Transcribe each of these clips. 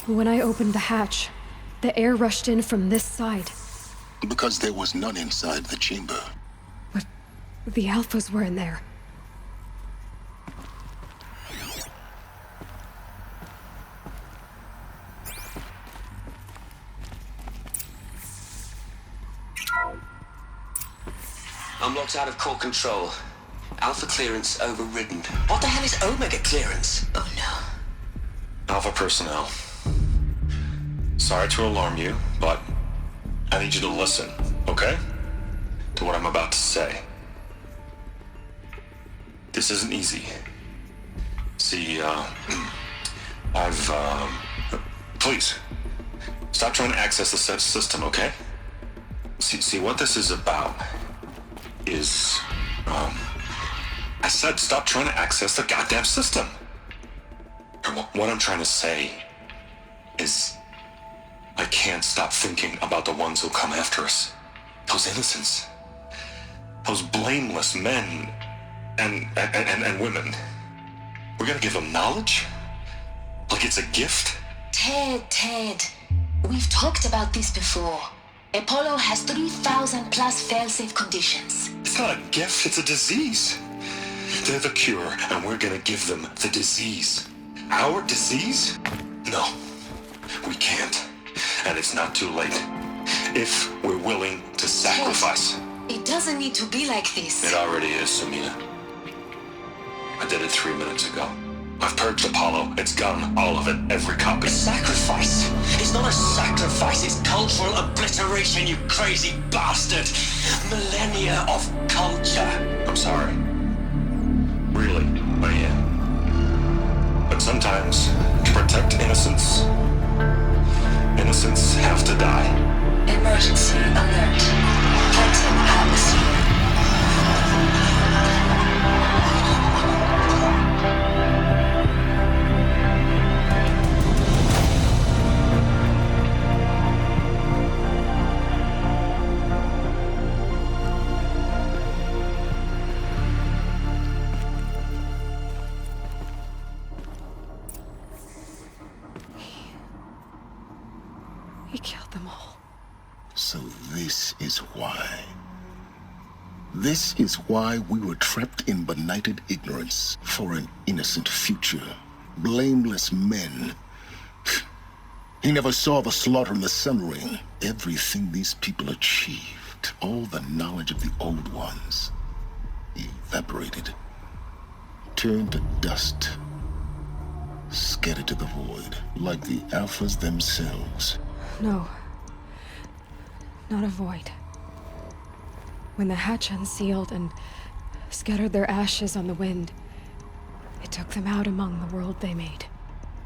When I opened the hatch, the air rushed in from this side. Because there was none inside the chamber. But the Alphas were in there. I'm locked out of core control. Alpha clearance overridden. What the hell is Omega clearance? Oh no. Alpha personnel. Sorry to alarm you, but I need you to listen, okay? To what I'm about to say. This isn't easy. See, please, stop trying to access the system, okay? See, what this is about is, I said stop trying to access the goddamn system. What I'm trying to say is I can't stop thinking about the ones who come after us. Those innocents. Those blameless men and women. We're gonna give them knowledge? Like it's a gift? Ted. We've talked about this before. Apollo has 3,000 plus fail-safe conditions. It's not a gift, it's a disease. They're the cure, and we're gonna give them the disease. Our disease? No, we can't. And it's not too late. If we're willing to sacrifice. It doesn't need to be like this. It already is, Samina. I did it 3 minutes ago. I've purged Apollo. It's gone. All of it. Every copy. Sacrifice? It's not a sacrifice, it's cultural obliteration, you crazy bastard! Millennia of culture! I'm sorry. Really, I am. But sometimes, to protect innocence, innocents have to die. Emergency alert. Captain atmosphere. He killed them all. So this is why. This is why we were trapped in benighted ignorance for an innocent future. Blameless men. He never saw the slaughter in the Sun Ring. Everything these people achieved, all the knowledge of the old ones, evaporated, turned to dust, scattered to the void, like the Alphas themselves. No. Not a void. When the hatch unsealed and scattered their ashes on the wind, it took them out among the world they made.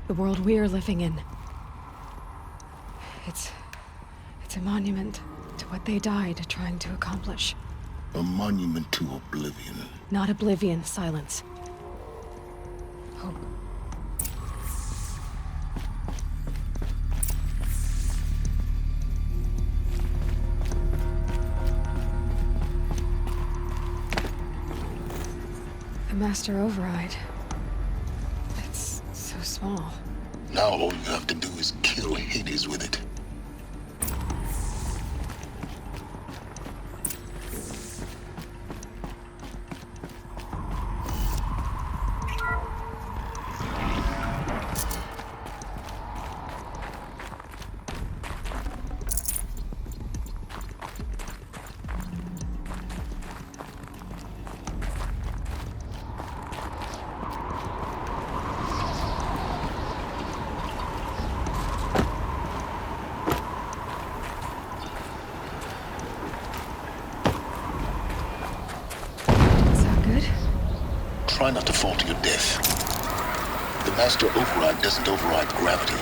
The world we're living in. It's a monument to what they died trying to accomplish. A monument to oblivion. Not oblivion, silence. Hope. The Master Override. It's so small. Now all you have to do is kill Hades with it. Try not to fall to your death. The Master Override doesn't override gravity.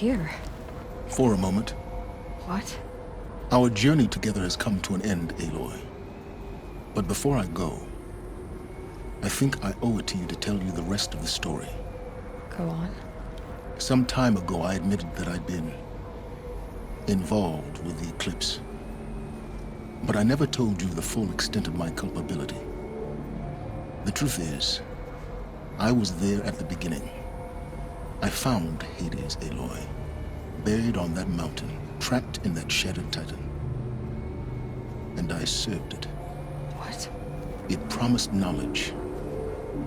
here? For a moment. What? Our journey together has come to an end, Aloy. But before I go, I think I owe it to you to tell you the rest of the story. Go on. Some time ago, I admitted that I'd been involved with the Eclipse. But I never told you the full extent of my culpability. The truth is, I was there at the beginning. I found Hades, Aloy, buried on that mountain, trapped in that shattered titan. And I served it. What? It promised knowledge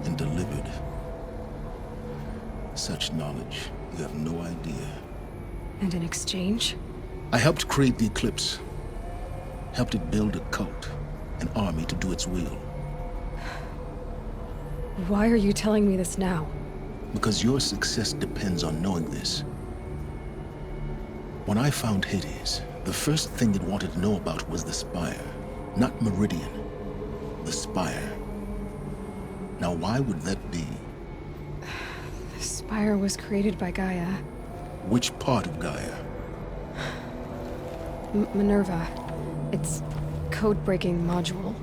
and delivered. Such knowledge, you have no idea. And in exchange? I helped create the Eclipse. Helped it build a cult, an army to do its will. Why are you telling me this now? Because your success depends on knowing this. When I found Hades, the first thing it wanted to know about was the Spire. Not Meridian. The Spire. Now why would that be? The Spire was created by Gaia. Which part of Gaia? Minerva. Its code-breaking module.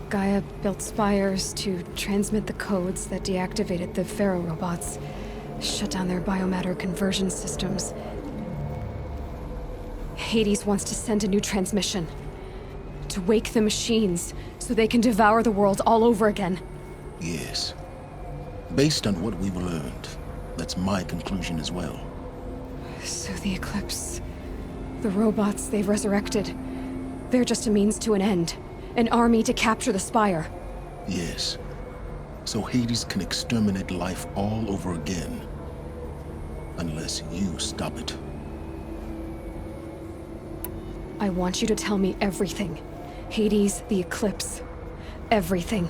Gaia built spires to transmit the codes that deactivated the Pharaoh robots, shut down their biomatter conversion systems. Hades wants to send a new transmission. To wake the machines, so they can devour the world all over again. Yes. Based on what we've learned, that's my conclusion as well. So the Eclipse... the robots they've resurrected... they're just a means to an end. An army to capture the Spire. Yes. So Hades can exterminate life all over again. Unless you stop it. I want you to tell me everything. Hades, the Eclipse. Everything.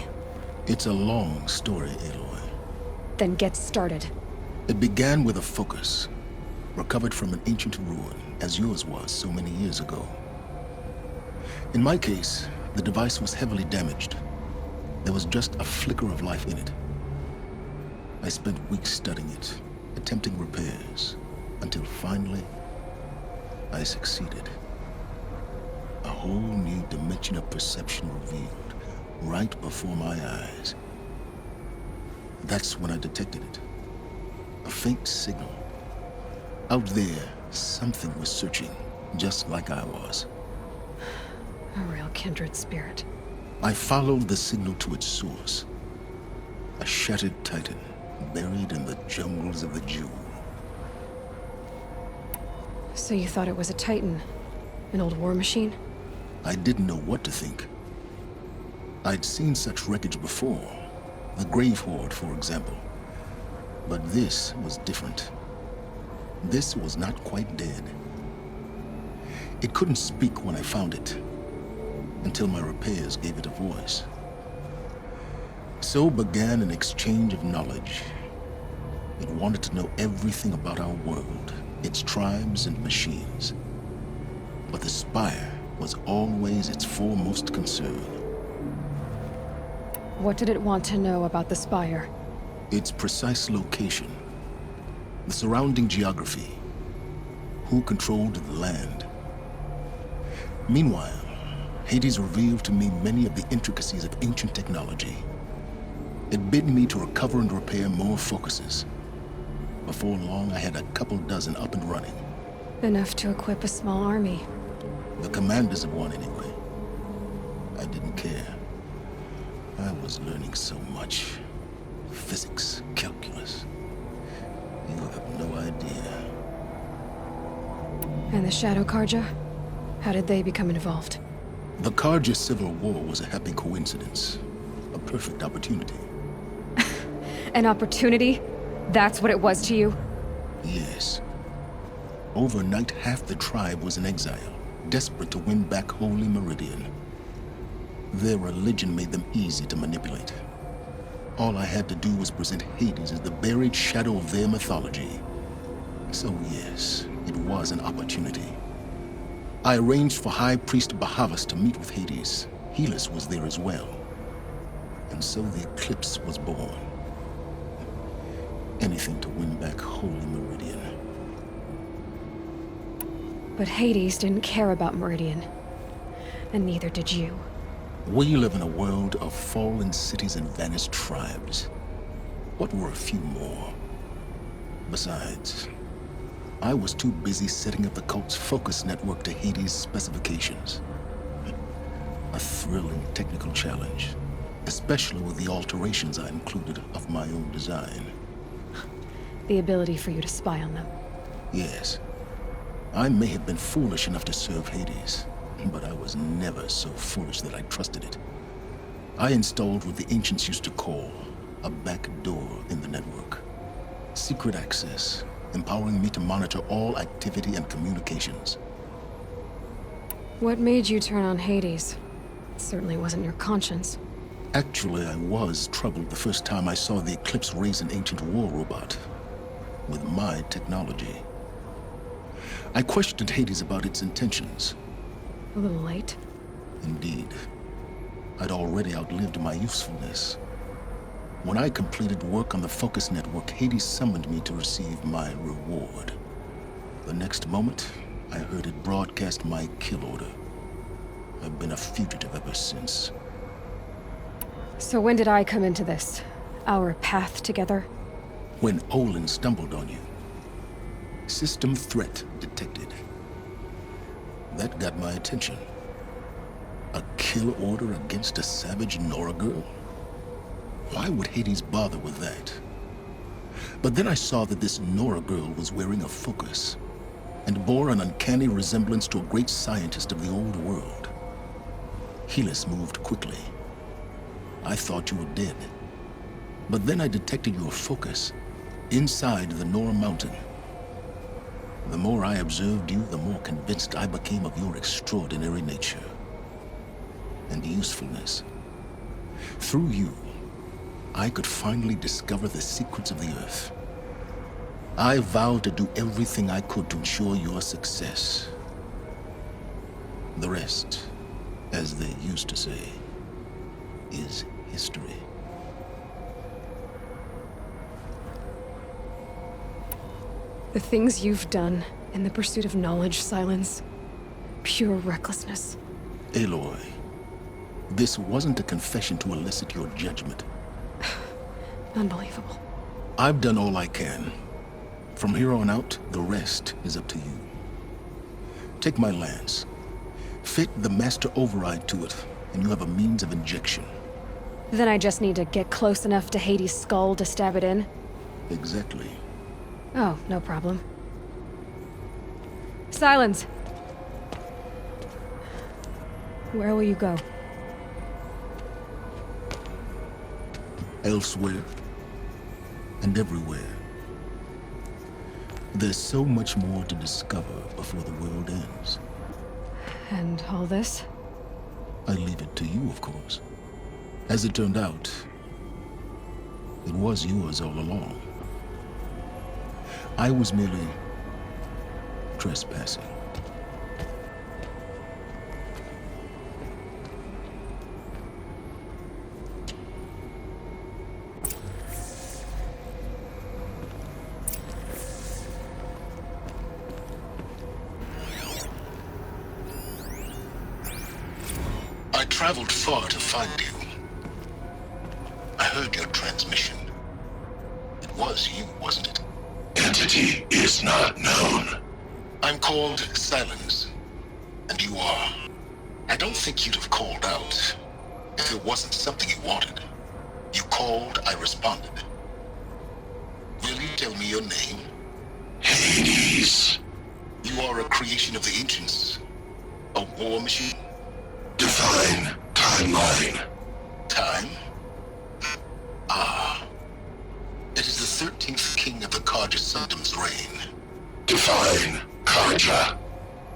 It's a long story, Aloy. Then get started. It began with a focus, recovered from an ancient ruin, as yours was so many years ago. In my case, the device was heavily damaged. There was just a flicker of life in it. I spent weeks studying it, attempting repairs, until finally, I succeeded. A whole new dimension of perception revealed, right before my eyes. That's when I detected it. A faint signal. Out there, something was searching, just like I was. A real kindred spirit. I followed the signal to its source. A shattered titan, buried in the jungles of the Jewel. So you thought it was a Titan? An old war machine? I didn't know what to think. I'd seen such wreckage before. The Grave Horde, for example. But this was different. This was not quite dead. It couldn't speak when I found it, until my repairs gave it a voice. So began an exchange of knowledge. It wanted to know everything about our world, its tribes and machines. But the Spire was always its foremost concern. What did it want to know about the Spire? Its precise location, the surrounding geography, who controlled the land. Meanwhile, Hades revealed to me many of the intricacies of ancient technology. It bid me to recover and repair more focuses. Before long, I had a couple dozen up and running. Enough to equip a small army. The commanders of one, anyway. I didn't care. I was learning so much. Physics, calculus. You have no idea. And the Shadow Carja? How did they become involved? The Carja Civil War was a happy coincidence. A perfect opportunity. An opportunity? That's what it was to you? Yes. Overnight, half the tribe was in exile, desperate to win back Holy Meridian. Their religion made them easy to manipulate. All I had to do was present Hades as the buried shadow of their mythology. So yes, it was an opportunity. I arranged for High Priest Bahavas to meet with Hades. Helis was there as well. And so the Eclipse was born. Anything to win back Holy Meridian. But Hades didn't care about Meridian. And neither did you. We live in a world of fallen cities and vanished tribes. What were a few more? Besides, I was too busy setting up the cult's focus network to Hades' specifications. A thrilling technical challenge, especially with the alterations I included of my own design. The ability for you to spy on them. Yes, I may have been foolish enough to serve Hades, but I was never so foolish that I trusted it. I installed what the ancients used to call a back door in the network. Secret access, empowering me to monitor all activity and communications. What made you turn on Hades? It certainly wasn't your conscience. Actually, I was troubled the first time I saw the Eclipse raise an ancient war robot with my technology. I questioned Hades about its intentions. A little late. Indeed. I'd already outlived my usefulness. When I completed work on the Focus Network, Hades summoned me to receive my reward. The next moment, I heard it broadcast my kill order. I've been a fugitive ever since. So when did I come into this? Our path together? When Olin stumbled on you. System threat detected. That got my attention. A kill order against a savage Nora girl? Why would Hades bother with that? But then I saw that this Nora girl was wearing a focus, and bore an uncanny resemblance to a great scientist of the old world. Helis moved quickly. I thought you were dead. But then I detected your focus inside the Nora mountain. The more I observed you, the more convinced I became of your extraordinary nature and usefulness. Through you, I could finally discover the secrets of the Earth. I vowed to do everything I could to ensure your success. The rest, as they used to say, is history. The things you've done in the pursuit of knowledge, Silence. Pure recklessness. Aloy, this wasn't a confession to elicit your judgment. Unbelievable. I've done all I can. From here on out, the rest is up to you. Take my lance. Fit the master override to it, and you have a means of injection. Then I just need to get close enough to Hades' skull to stab it in? Exactly. Oh, no problem. Silence! Where will you go? Elsewhere. And everywhere. There's so much more to discover before the world ends. And all this? I leave it to you, of course. As it turned out, it was yours all along. I was merely trespassing. I traveled far to find you. I heard your transmission. It was you, wasn't it? Entity is not known. I'm called Silence, and you are. I don't think you'd have called out if it wasn't something you wanted. You called, I responded. Will you tell me your name? Hades. You are a creation of the ancients. A war machine? Divine timeline. Time? Ah. It is the 13th king of the Carja Sanctum's reign. Divine Carja.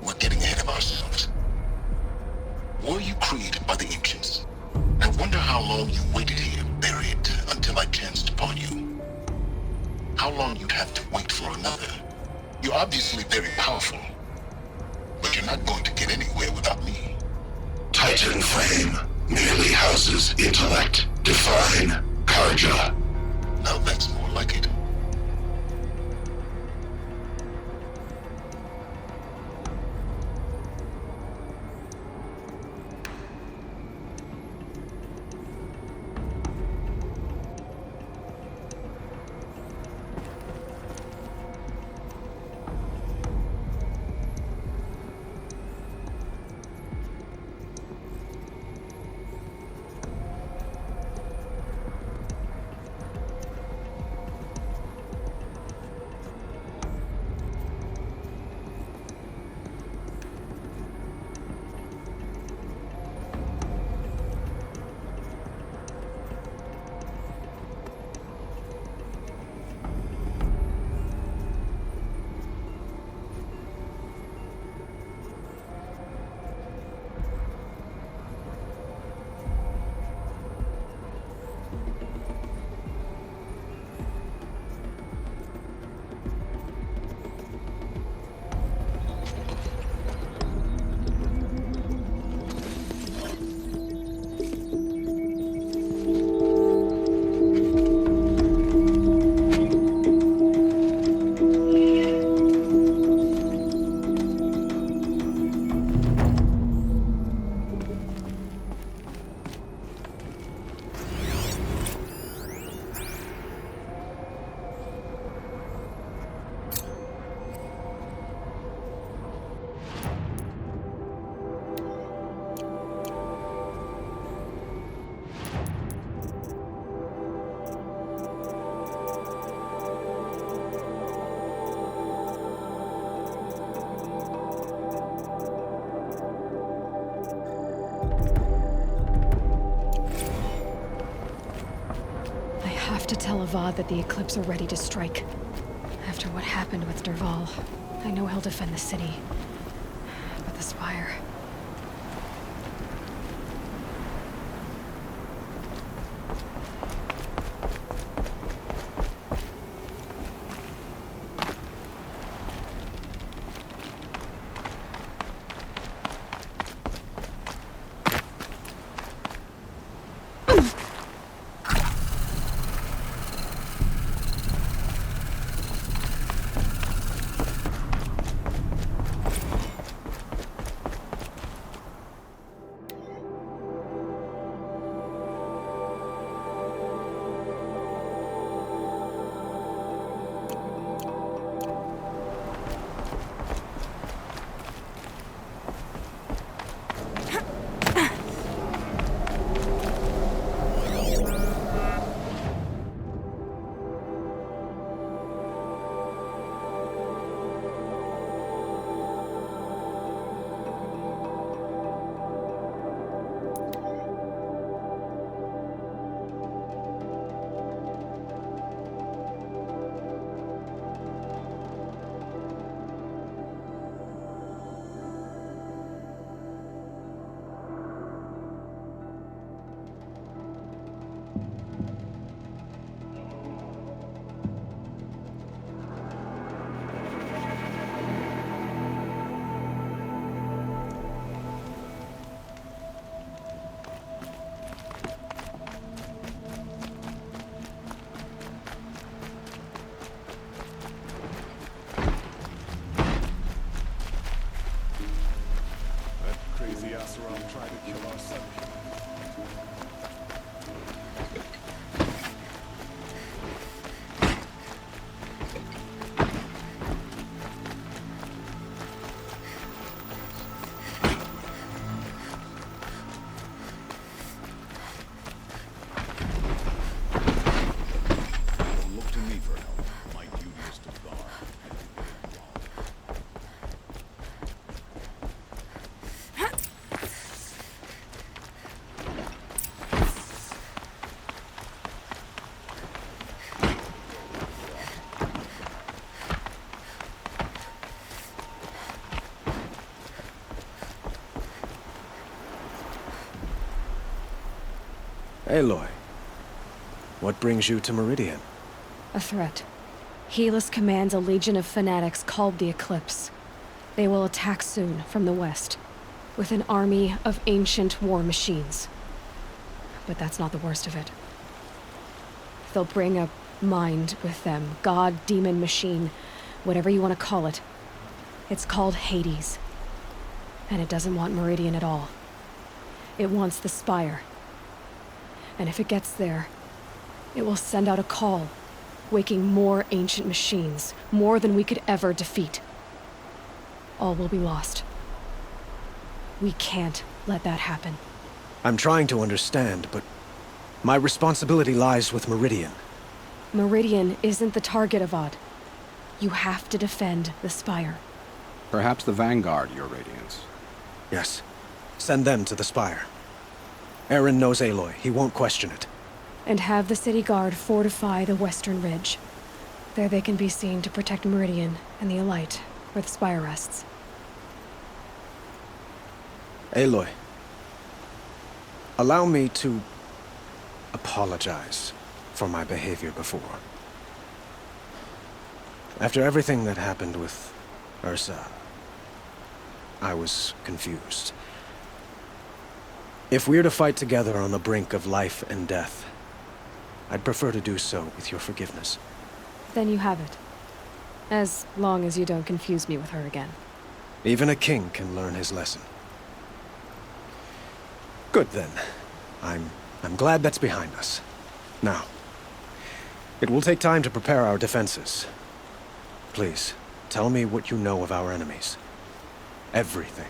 We're getting ahead of ourselves. Were you created by the ancients? I wonder how long you waited here, buried, until I chanced upon you. How long you'd have to wait for another. You're obviously very powerful, but you're not going to get anywhere without me. Titan Flame merely houses intellect. Divine Carja. Now that's more like it. I have to tell Avad that the Eclipse are ready to strike. After what happened with Dervahl, I know he'll defend the city. But the Spire... Crazy Asaram tried to kill our son. Don't look to me for help. My duty is to guard. Aloy, what brings you to Meridian? A threat. Helis commands a legion of fanatics called the Eclipse. They will attack soon from the west, with an army of ancient war machines. But that's not the worst of it. They'll bring a mind with them, god, demon, machine, whatever you want to call it. It's called Hades. And it doesn't want Meridian at all. It wants the Spire. And if it gets there, it will send out a call, waking more ancient machines, more than we could ever defeat. All will be lost. We can't let that happen. I'm trying to understand, but my responsibility lies with Meridian. Meridian isn't the target, Avad. You have to defend the Spire. Perhaps the Vanguard, Your Radiance. Yes. Send them to the Spire. Eren knows Aloy. He won't question it. And have the city guard fortify the western ridge. There they can be seen to protect Meridian and the Elite, where the Spire rests. Aloy, allow me to apologize for my behavior before. After everything that happened with Ursa, I was confused. If we're to fight together on the brink of life and death, I'd prefer to do so with your forgiveness. Then you have it. As long as you don't confuse me with her again. Even a king can learn his lesson. Good then. I'm glad that's behind us. Now, it will take time to prepare our defenses. Please, tell me what you know of our enemies. Everything.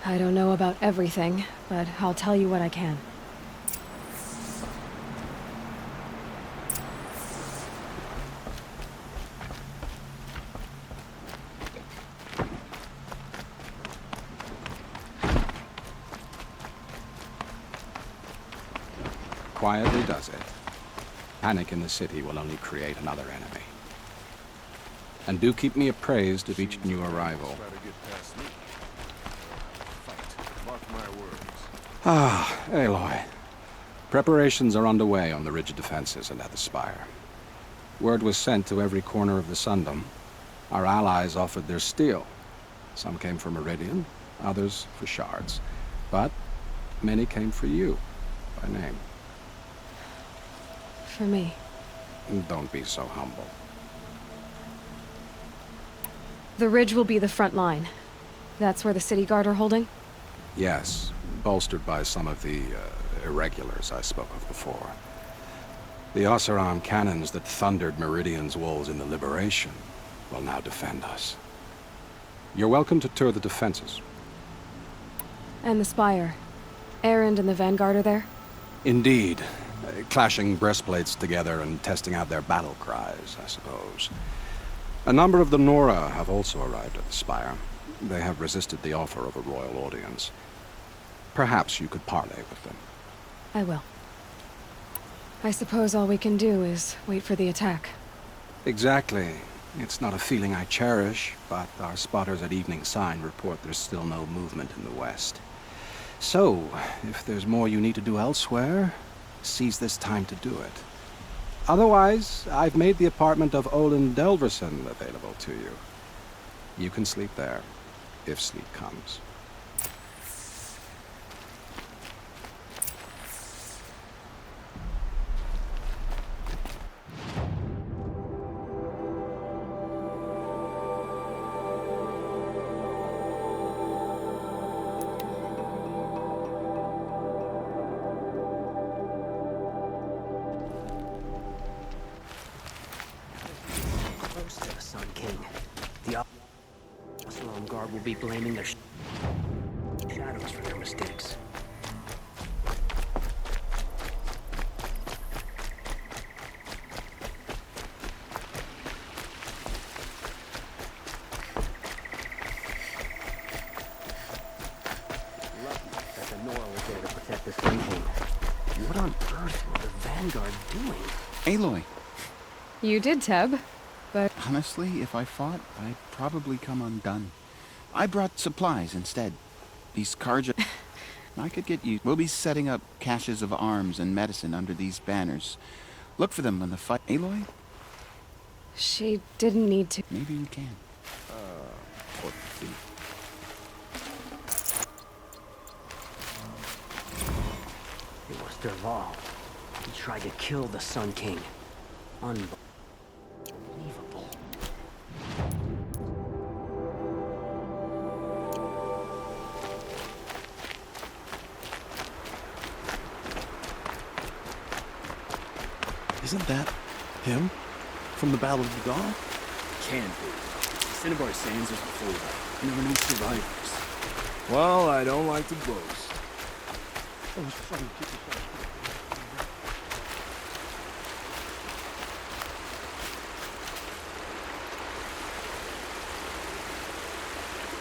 I don't know about everything, but I'll tell you what I can. quietly does it. Panic in the city will only create another enemy. And do keep me appraised of each new arrival. Try to get past me. Fight. Mark my words. Ah, Aloy. Preparations are underway on the ridge defenses and at the spire. Word was sent to every corner of the Sundom. Our allies offered their steel. Some came for Meridian, others for shards. But many came for you, by name. For me. Don't be so humble. The ridge will be the front line. That's where the city guard are holding? Yes, bolstered by some of the irregulars I spoke of before. The Oseram cannons that thundered Meridian's walls in the Liberation will now defend us. You're welcome to tour the defenses. And the spire. Erend and the Vanguard are there? Indeed. Clashing breastplates together and testing out their battle cries, I suppose. A number of the Nora have also arrived at the spire. They have resisted the offer of a royal audience. Perhaps you could parley with them. I will. I suppose all we can do is wait for the attack. Exactly. It's not a feeling I cherish, but our spotters at Evening Sign report there's still no movement in the west. So, if there's more you need to do elsewhere, seize this time to do it. Otherwise, I've made the apartment of Olin Delverson available to you. You can sleep there, if sleep comes. Close to the Sun King. The Oseram Guard will be blaming their shadows for their mistakes. Lucky that the Nora was there to protect the Sun King. What on earth were the Vanguard doing? Aloy, You did, Teb. But honestly, if I fought, I'd probably come undone. I brought supplies instead. These Karja... I could get you... We'll be setting up caches of arms and medicine under these banners. Look for them when the fight... Aloy? she didn't need to. Maybe you can. Poor thief. It was Derval. He tried to kill the Sun King. Unbelievable. Isn't that him? From the Battle of the Dawn? Can be. Cinnabar Sands was before that. Never knew survivors. Well, I don't like to boast.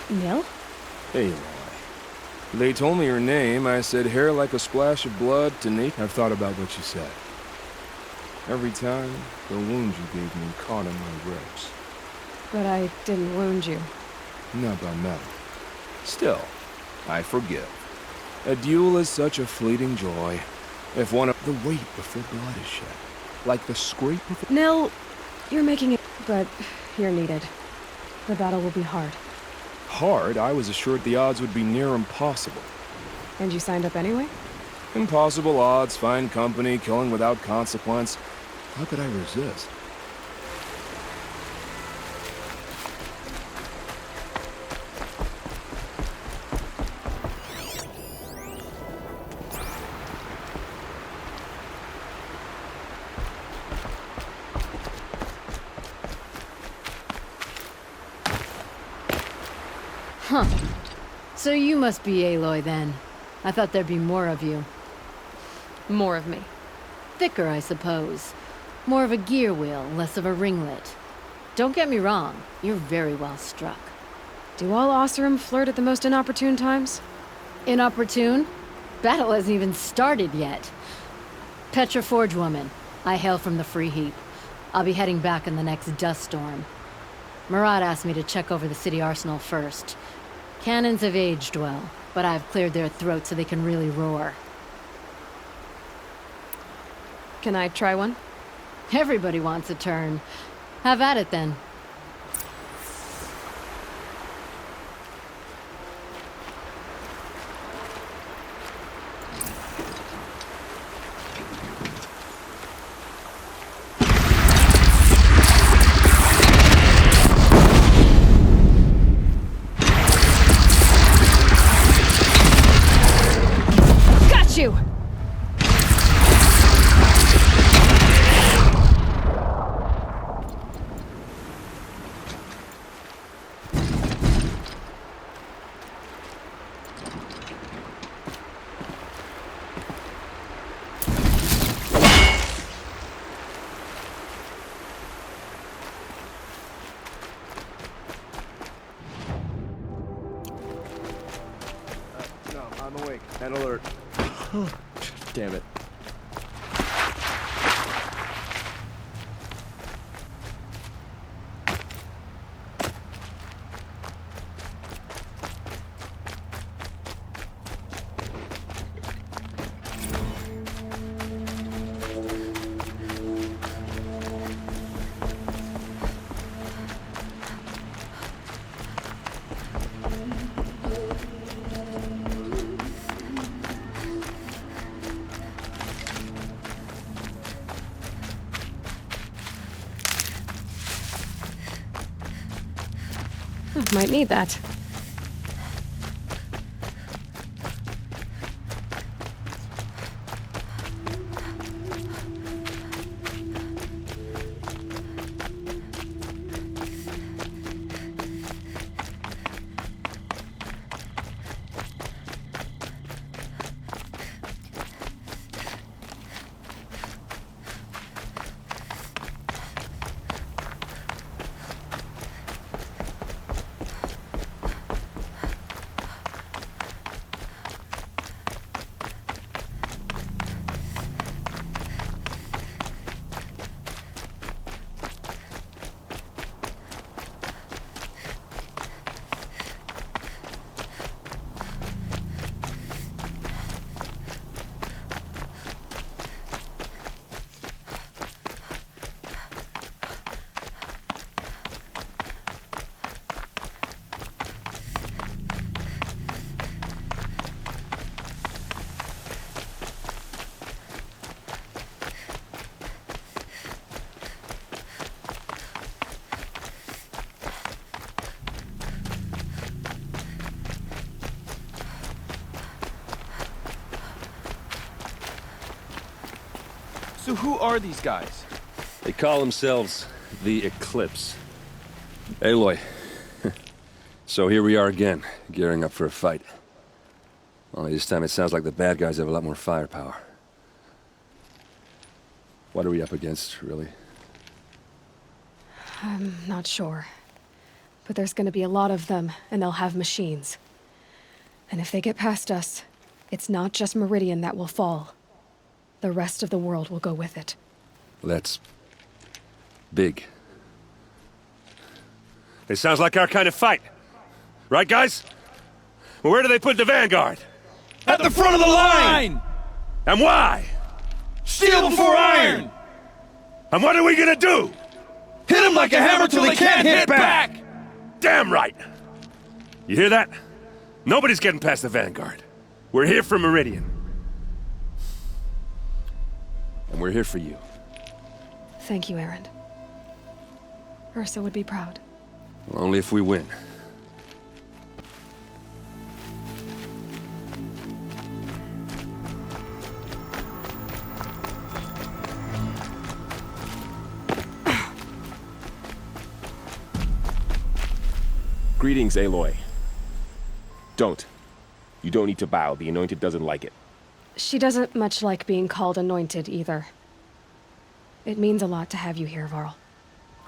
Nil? Aloy. They told me your name. I said hair like a splash of blood. Tanika, I've thought about what you said. Every time, the wound you gave me caught in my ribs. But I didn't wound you. Not by metal. Still, I forgive. A duel is such a fleeting joy. If one of the weight before blood is shed, like the scrape of a... Nil, you're making it, but you're needed. The battle will be hard. Hard? I was assured the odds would be near impossible. And you signed up anyway? Impossible odds, fine company, killing without consequence. How could I resist? Huh. So you must be Aloy then. I thought there'd be more of you. More of me. Thicker, I suppose. More of a gear wheel, less of a ringlet. Don't get me wrong, you're very well struck. Do all Oseram flirt at the most inopportune times? Inopportune? Battle hasn't even started yet. Petra Forge woman. I hail from the Free Heap. I'll be heading back in the next dust storm. Murad asked me to check over the city arsenal first. Cannons have aged well, but I've cleared their throats so they can really roar. Can I try one? Everybody wants a turn. Have at it then. Got you! No, I'm awake and alert. Damn it. Might need that. So who are these guys? They call themselves the Eclipse. Aloy. So here we are again, gearing up for a fight. Only this time it sounds like the bad guys have a lot more firepower. What are we up against, really? I'm not sure. But there's gonna be a lot of them, and they'll have machines. And if they get past us, it's not just Meridian that will fall. The rest of the world will go with it. That's big. It sounds like our kind of fight. Right, guys? Well, where do they put the Vanguard? At the front of the line! And why? Steel before iron! And what are we gonna do? Hit them like a hammer till they can't hit back! Damn right! You hear that? Nobody's getting past the Vanguard. We're here for Meridian. And we're here for you. Thank you, Erend. Ursa would be proud. Well, only if we win. Greetings, Aloy. Don't. You don't need to bow. The Anointed doesn't like it. She doesn't much like being called anointed, either. It means a lot to have you here, Varl.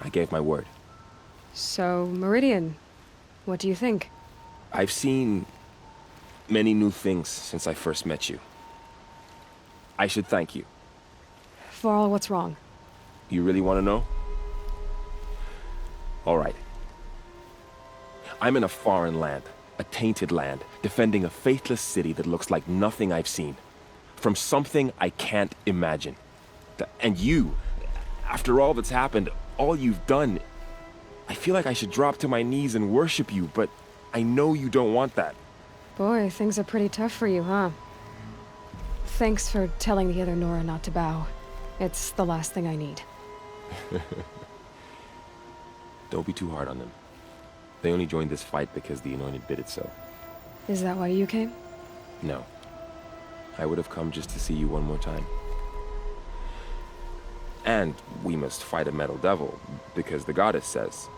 I gave my word. So, Meridian, what do you think? I've seen many new things since I first met you. I should thank you. Varl, what's wrong? You really want to know? All right. I'm in a foreign land, a tainted land, defending a faithless city that looks like nothing I've seen. From something I can't imagine. And you, after all that's happened, all you've done, I feel like I should drop to my knees and worship you, but I know you don't want that. Boy, things are pretty tough for you, huh? Thanks for telling the other Nora not to bow. It's the last thing I need. Don't be too hard on them. They only joined this fight because the Anointed bid it so. Is that why you came? No. I would have come just to see you one more time. And we must fight a metal devil, because the goddess says.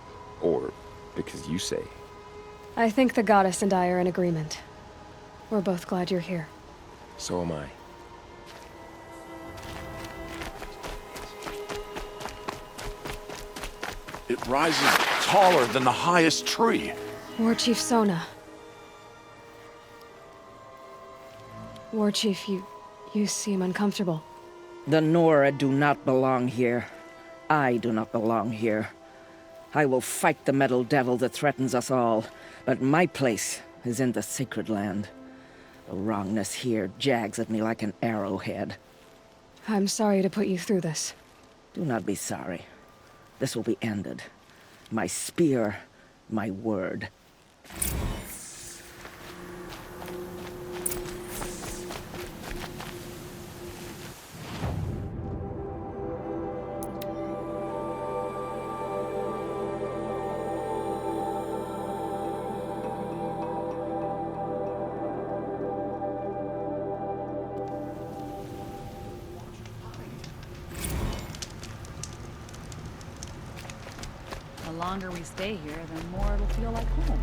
Or because you say. I think the goddess and I are in agreement. We're both glad you're here. So am I. It rises taller than the highest tree. War Chief Sona. War Chief, you seem uncomfortable. The Nora do not belong here. I do not belong here. I will fight the metal devil that threatens us all, but my place is in the sacred land. The wrongness here jags at me like an arrowhead. I'm sorry to put you through this. Do not be sorry. This will be ended. My spear, my word. The longer we stay here, the more it'll feel like home.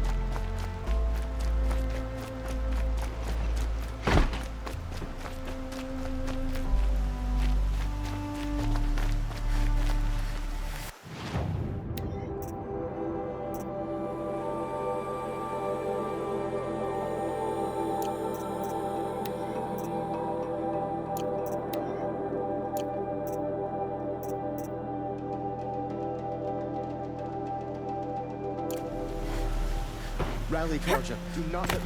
Rally, Karja. Do not let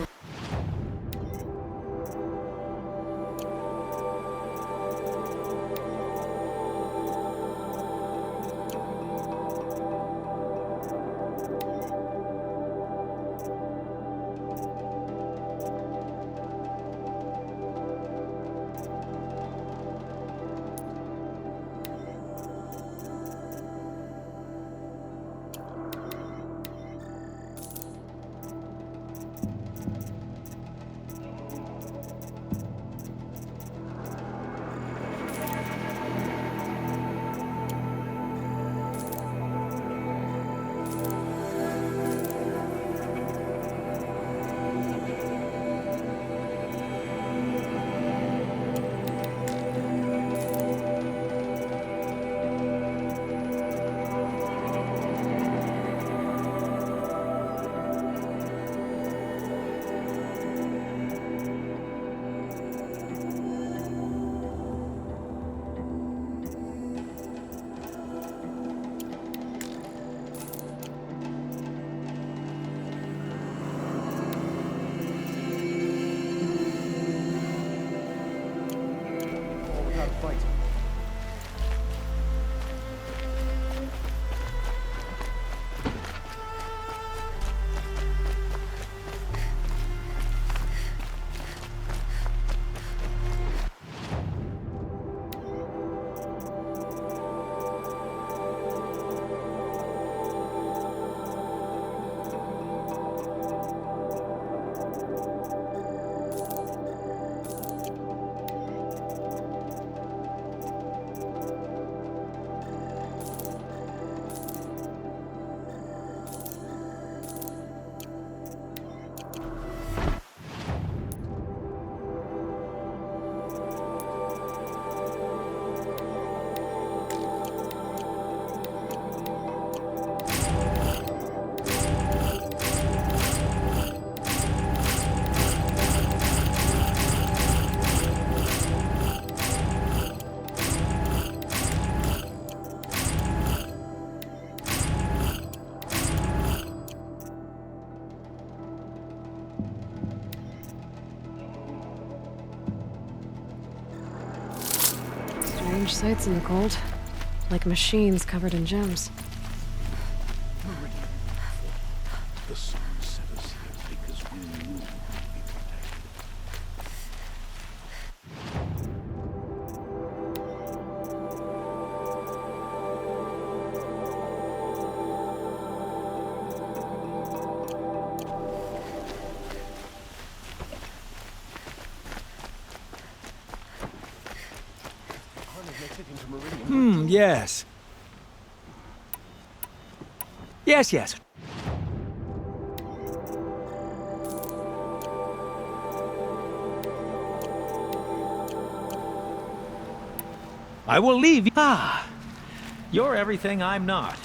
fight. Strange sights in the cold. Like machines covered in gems. The sun set us here because we knew we'd be protected. Yes. Yes. I will leave. Ah, you're everything I'm not.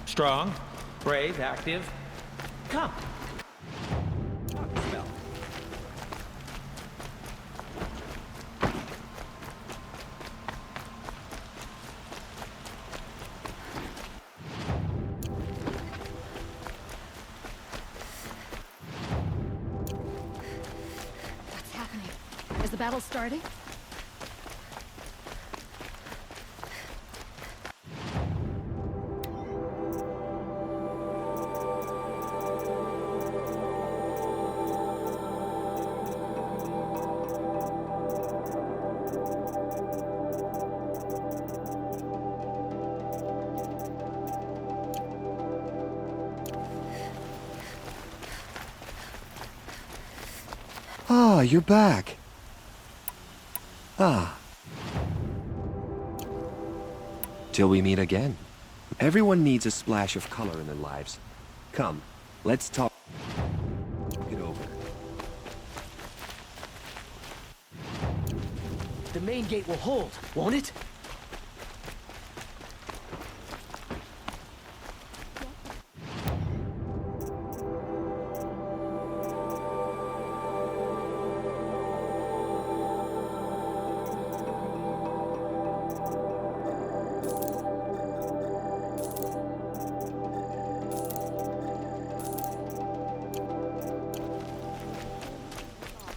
Strong, brave, active. Come. What's happening? Is the battle starting? Ah, you're back. Ah. Till we meet again. Everyone needs a splash of color in their lives. Come, let's talk it over. The main gate will hold, won't it?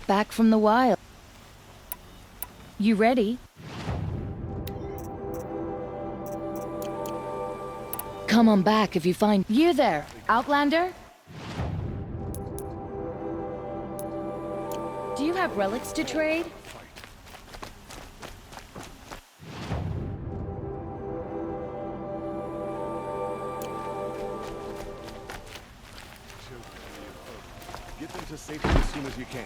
Back from the wild. You ready? Come on back if you find... You there, Outlander? Do you have relics to trade? Get them to safety as soon as you can.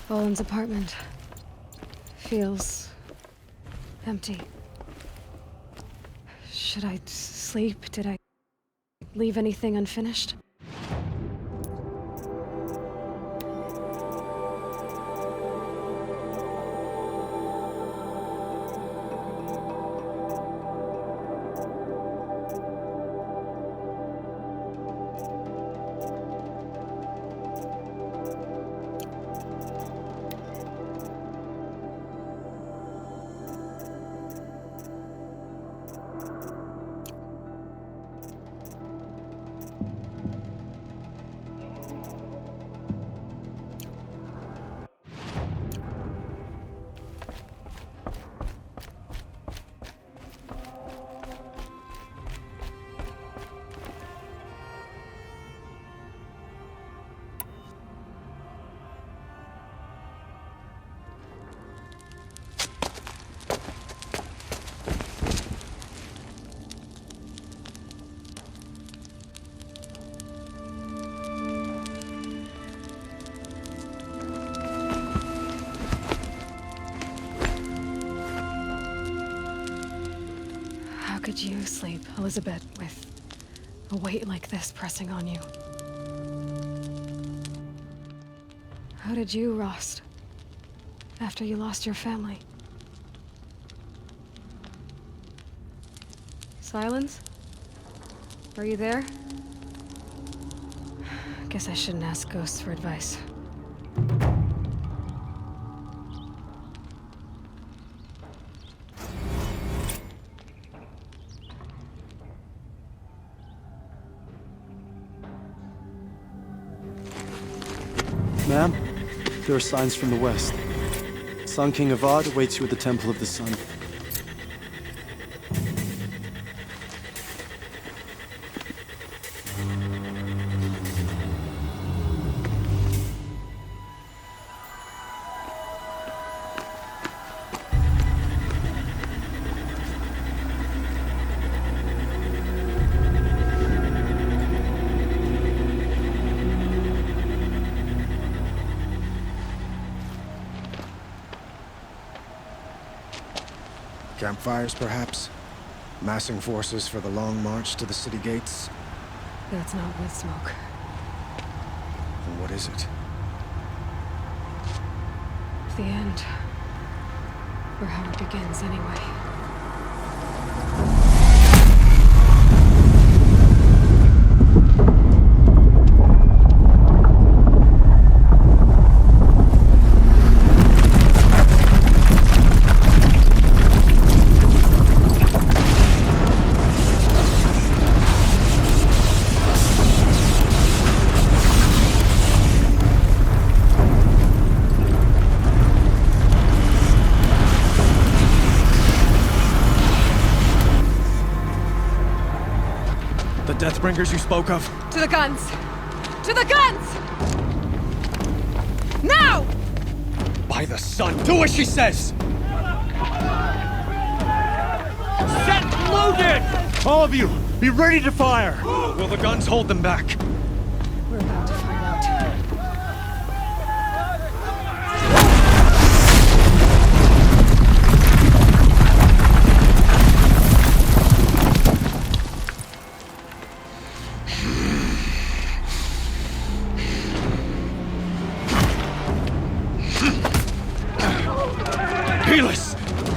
Boland's apartment feels empty. Should I sleep? Did I leave anything unfinished? could you sleep, Elizabeth, with a weight like this pressing on you? How did you, Rost? After you lost your family? Silence? Are you there? Guess I shouldn't ask ghosts for advice. Ma'am, there are signs from the west. Sun King Avad awaits you at the Temple of the Sun. Campfires, perhaps? Massing forces for the long march to the city gates? That's not with smoke. Then what is it? The end. Or how it begins, anyway. Deathbringers you spoke of? To the guns! To the guns! Now! By the sun, do as she says! Set loaded! All of you, be ready to fire! Will the guns hold them back? We're about to find out.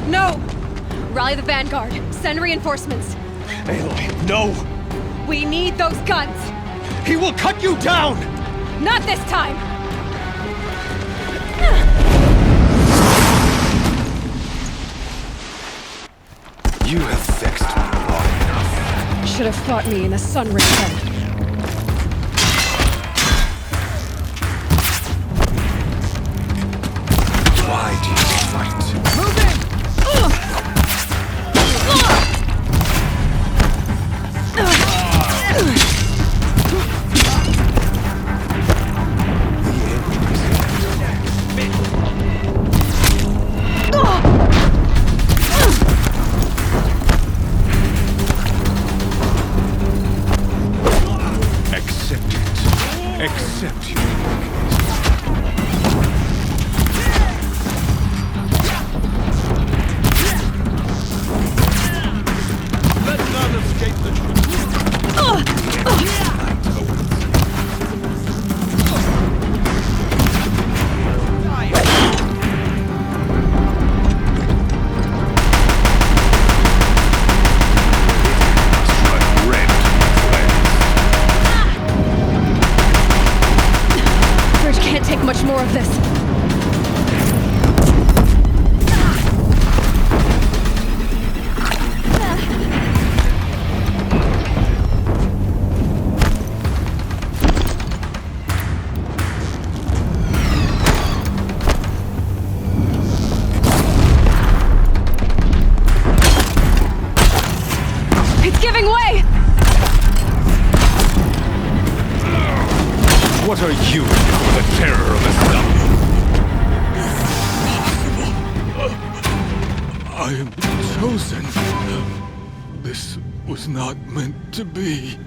No! Rally the Vanguard. Send reinforcements. Aloy, no! We need those guns! He will cut you down! Not this time! You have vexed me long enough. Should have fought me in the sun ring then. Why do you fight? Move in! Accept it. Accept your Let none escape the truth. Bridge can't take much more of this. It's giving way! What are you, the terror of the sun? I am chosen. This was not meant to be.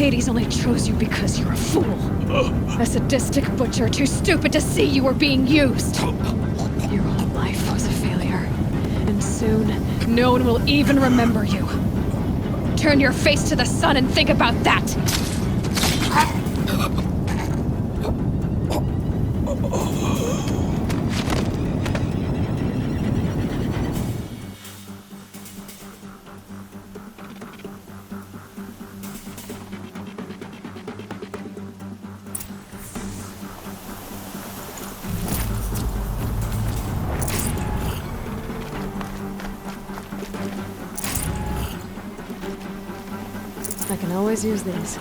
Hades only chose you because you're a fool. A sadistic butcher too stupid to see you were being used. Your whole life was a failure. And soon, no one will even remember you. Turn your face to the sun and think about that! I can always use these.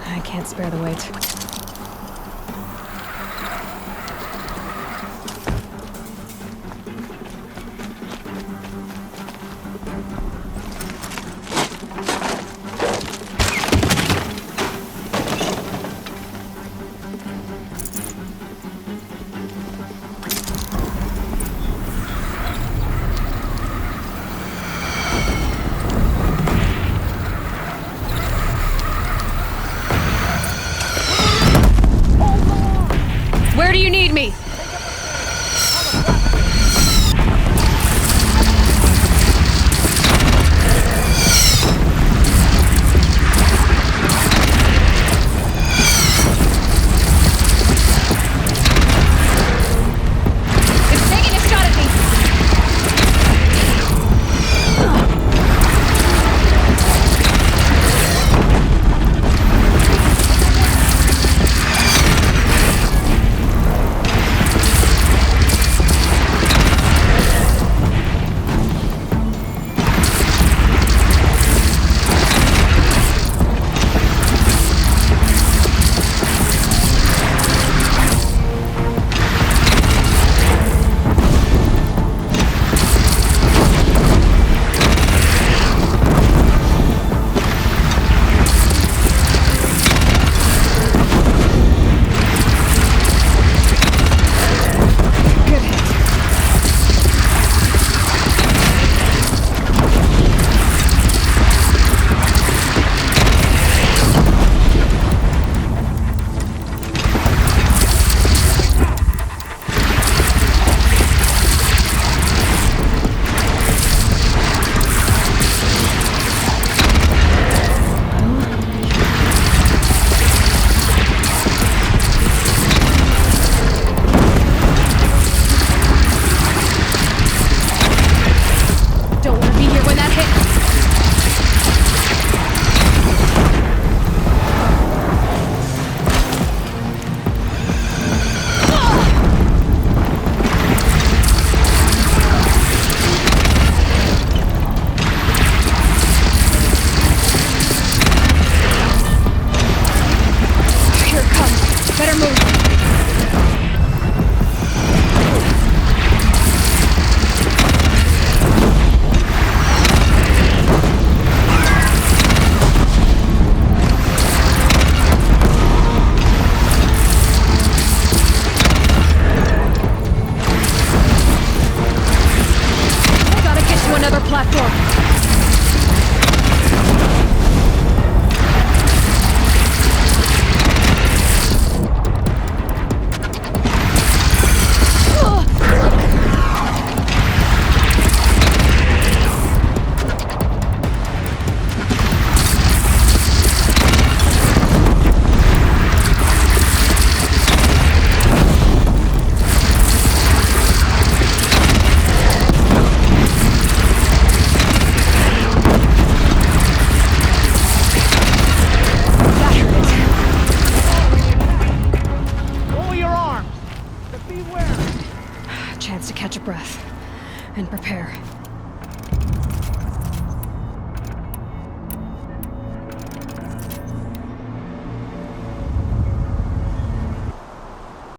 I can't spare the weight.